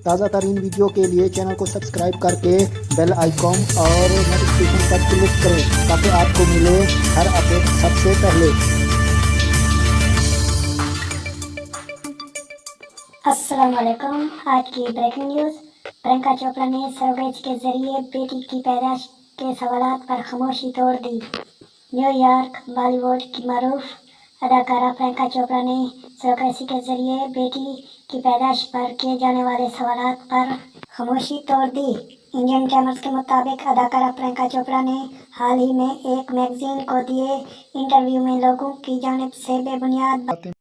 تازہ ترین ویڈیو کے لیے چینل کو سبسکرائب کر کے بیل آئیکن اور نوٹیفکیشن پر کلک کریں تاکہ آپ کو ملے ہر اپڈیٹ سب سے پہلے۔ السلام علیکم۔ آج کی بریکنگ نیوز، پرینکا چوپڑا نے سروگیسی کے ذریعے بیٹی کی پیدائش کے سوالات پر خاموشی توڑ دی۔ نیو یارک، بالی ووڈ کی معروف اداکارہ پرینکا چوپڑا نے سروگیسی کے ذریعے بیٹی کی پیدائش پر کیے جانے والے سوالات پر خاموشی توڑ دی۔ انڈین ٹائمز کے مطابق اداکارہ پرینکا چوپڑا نے حال ہی میں ایک میگزین کو دیے انٹرویو میں لوگوں کی جانب سے بے بنیاد باتیں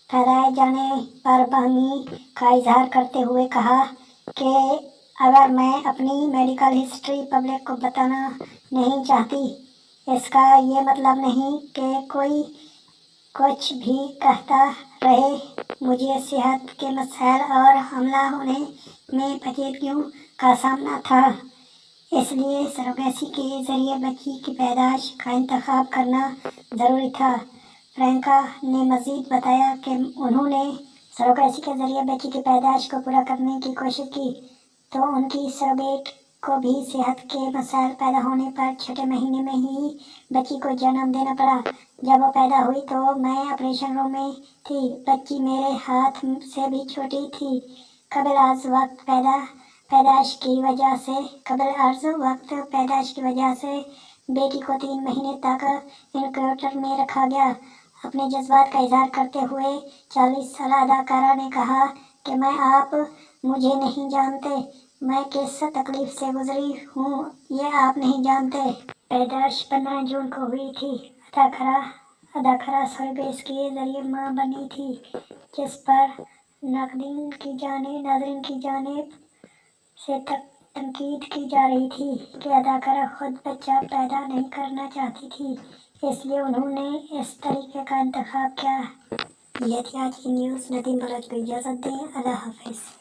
پھیلائے جانے پر بہمی کا اظہار کرتے ہوئے کہا کہ اگر میں اپنی میڈیکل ہسٹری پبلک کو بتانا نہیں چاہتی، اس کا یہ مطلب نہیں کہ کوئی کچھ بھی کہتا رہے۔ مجھے صحت کے مسائل اور حاملہ ہونے میں پیچیدگیوں کا سامنا تھا، اس لیے سروگیسی کے ذریعے بچی کی پیدائش کا انتخاب کرنا ضروری تھا۔ پرینکا نے مزید بتایا کہ انہوں نے سروگیسی کے ذریعے بیٹی کی پیدائش کو پورا کرنے کی کوشش کی تو ان کی سروگیٹ کو بھی صحت کے مسائل پیدا ہونے پر چھٹے مہینے میں ہی بچی کو جنم دینا پڑا۔ جب وہ پیدا ہوئی تو میں آپریشن روم میں تھی، بچی میرے ہاتھ سے بھی چھوٹی تھی۔ قبل از وقت پیدائش کی وجہ سے بیٹی کو 3 مہینے تک انکیوبیٹر میں رکھا گیا۔ اپنے جذبات کا اظہار کرتے ہوئے 40 سالہ اداکارہ نے کہا کہ آپ مجھے نہیں جانتے، میں کس تکلیف سے گزری ہوں یہ آپ نہیں جانتے۔ پیدائش 15 جون کو ہوئی تھی۔ اداکارہ سروگیسی کے ذریعے ماں بنی تھی، جس پر ناقدین کی جانب سے تنقید کی جا رہی تھی کہ اداکارہ خود بچہ پیدا نہیں کرنا چاہتی تھی، اس لیے انہوں نے اس طریقے کا انتخاب کیا۔ یہ تھی آج کی نیوز۔ ندیم بلوچ کو اجازت دیں۔ اللہ حافظ۔